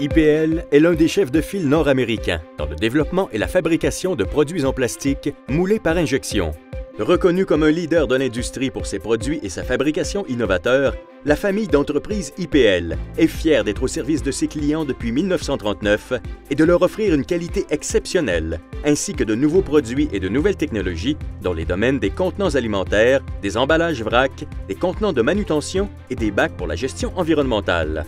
IPL est l'un des chefs de file nord-américains dans le développement et la fabrication de produits en plastique moulés par injection. Reconnu comme un leader de l'industrie pour ses produits et sa fabrication innovateur, la famille d'entreprises IPL est fière d'être au service de ses clients depuis 1939 et de leur offrir une qualité exceptionnelle, ainsi que de nouveaux produits et de nouvelles technologies dans les domaines des contenants alimentaires, des emballages vrac, des contenants de manutention et des bacs pour la gestion environnementale.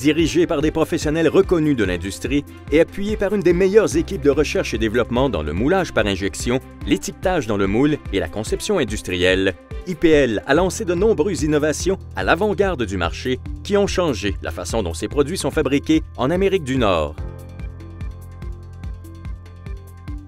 Dirigé par des professionnels reconnus de l'industrie et appuyé par une des meilleures équipes de recherche et développement dans le moulage par injection, l'étiquetage dans le moule et la conception industrielle, IPL a lancé de nombreuses innovations à l'avant-garde du marché qui ont changé la façon dont ces produits sont fabriqués en Amérique du Nord.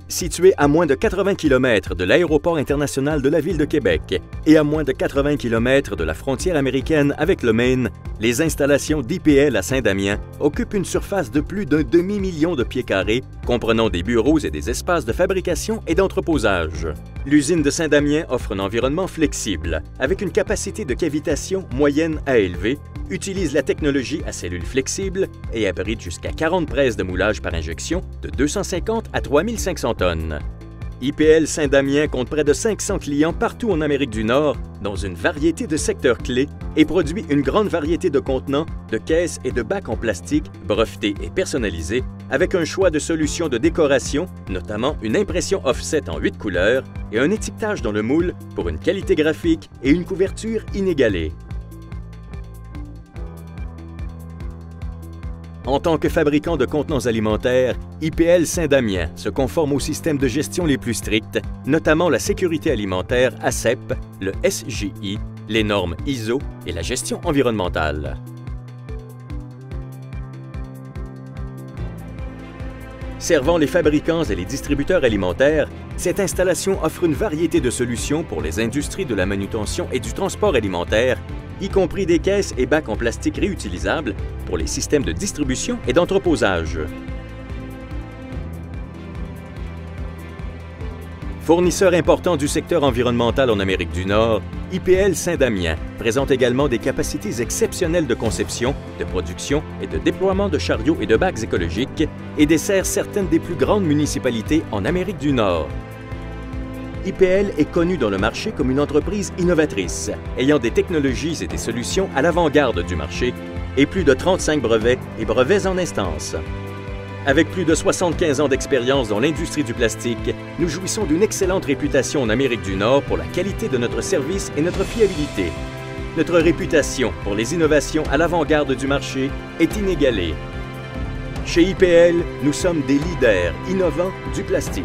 Situé à moins de 80 km de l'aéroport international de la ville de Québec et à moins de 80 km de la frontière américaine avec le Maine, les installations d'IPL à Saint-Damien occupent une surface de plus d'un demi-million de pieds carrés, comprenant des bureaux et des espaces de fabrication et d'entreposage. L'usine de Saint-Damien offre un environnement flexible, avec une capacité de cavitation moyenne à élevée, utilise la technologie à cellules flexibles et abrite jusqu'à 40 presses de moulage par injection de 250 à 3500 tonnes. IPL Saint-Damien compte près de 500 clients partout en Amérique du Nord, dans une variété de secteurs clés, et produit une grande variété de contenants, de caisses et de bacs en plastique, brevetés et personnalisés, avec un choix de solutions de décoration, notamment une impression offset en 8 couleurs et un étiquetage dans le moule pour une qualité graphique et une couverture inégalée. En tant que fabricant de contenants alimentaires, IPL Saint-Damien se conforme aux systèmes de gestion les plus stricts, notamment la sécurité alimentaire ASEP, le SGI, les normes ISO et la gestion environnementale. Servant les fabricants et les distributeurs alimentaires, cette installation offre une variété de solutions pour les industries de la manutention et du transport alimentaire, y compris des caisses et bacs en plastique réutilisables pour les systèmes de distribution et d'entreposage. Fournisseur important du secteur environnemental en Amérique du Nord, IPL Saint-Damien présente également des capacités exceptionnelles de conception, de production et de déploiement de chariots et de bacs écologiques et dessert certaines des plus grandes municipalités en Amérique du Nord. IPL est connu dans le marché comme une entreprise innovatrice, ayant des technologies et des solutions à l'avant-garde du marché et plus de 35 brevets et brevets en instance. Avec plus de 75 ans d'expérience dans l'industrie du plastique, nous jouissons d'une excellente réputation en Amérique du Nord pour la qualité de notre service et notre fiabilité. Notre réputation pour les innovations à l'avant-garde du marché est inégalée. Chez IPL, nous sommes des leaders innovants du plastique.